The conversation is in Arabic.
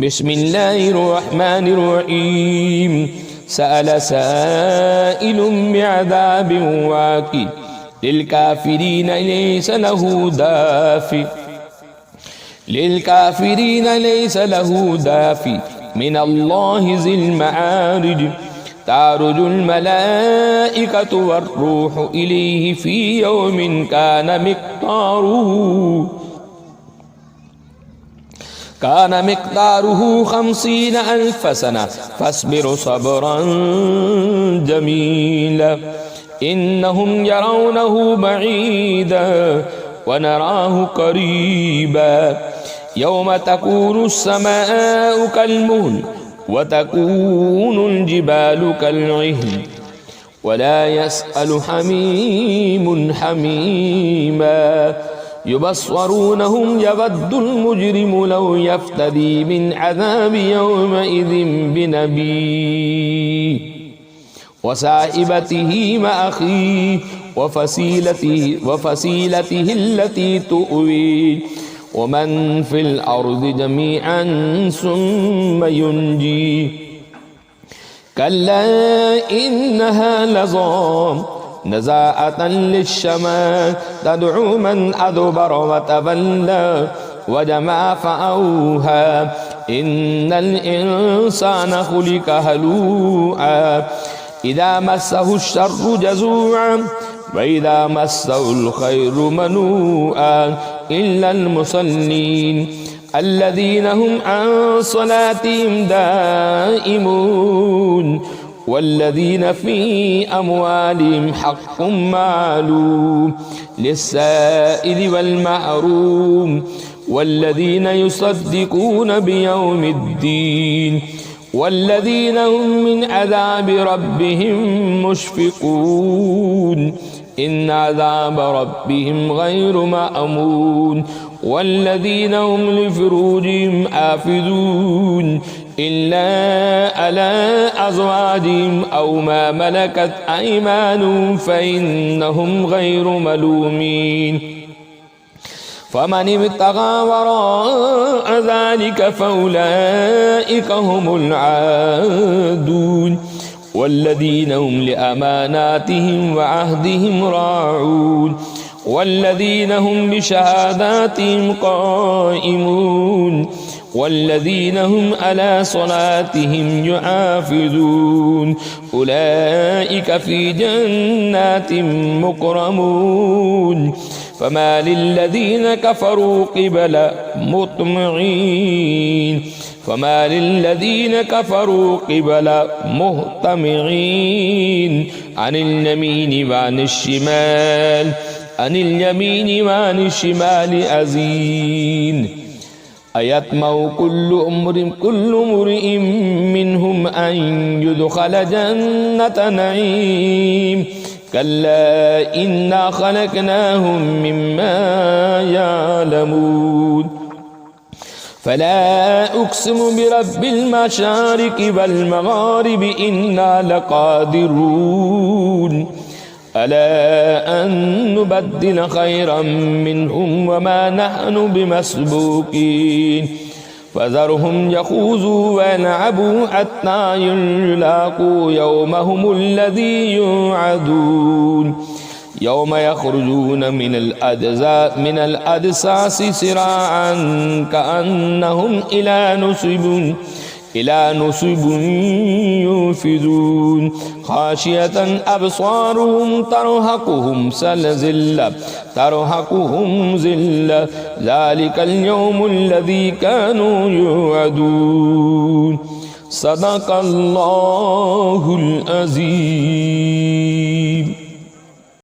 بسم الله الرحمن الرحيم سأل سائل بعذاب واقع للكافرين ليس له دافع من الله ذي المعارج تعرج الملائكة والروح إليه في يوم كان مقداره 50,000 سنة فاصبر صبرا جميلا إنهم يرونه بعيدا ونراه قريبا يوم تكون السماء كالمهل وتكون الجبال كالعهن ولا يسأل حميم حميما يبصرونهم يود المجرم لو يفتدي من عذاب يومئذ بنبيه وصاحبته وأخيه وفصيلته التي تؤويه ومن في الأرض جميعا ثم ينجيه كلا إنها لظى نزاعة للشمال تدعو من أدبر وتولى وجمع فأوهى إن الإنسان خلق هلوعا إذا مسه الشر جزوعا وإذا مسه الخير منوعا إلا المصلين الذين هم عن صلاتهم دائمون والذين في أموالهم حق معلوم للسائل والمحروم والذين يصدقون بيوم الدين والذين هم من عذاب ربهم مشفقون إن عذاب ربهم غير مأمون والذين هم لفروجهم حافظون إلا على أزواجهم أو ما ملكت أيمانهم فإنهم غير ملومين فمن ابتغى وراء ذلك فأولئك هم العادون والذين هم لأماناتهم وعهدهم راعون والذين هم بشهاداتهم قائمون والذين هم على صلاتهم يحافظون أولئك في جنات مكرمون فما للذين كفروا قبل مهطمعين عن اليمين وعن الشمال أزين أيطمع كل امرئ منهم أن يدخل جنة نعيم كلا إنا خلقناهم مما يعلمون فلا أقسم برب المشارق والمغارب إنا لقادرون ألا أن نبدل خيرا منهم وما نحن بمسبوقين فذرهم يخوضوا ويلعبوا حتى يلاقوا يومهم الذي يوعدون يوم يخرجون من الأجساس سراعا كأنهم إلى نصب يوفدون خاشية أبصارهم ترهقهم ذلة ذلك اليوم الذي كانوا يوعدون صدق الله العظيم.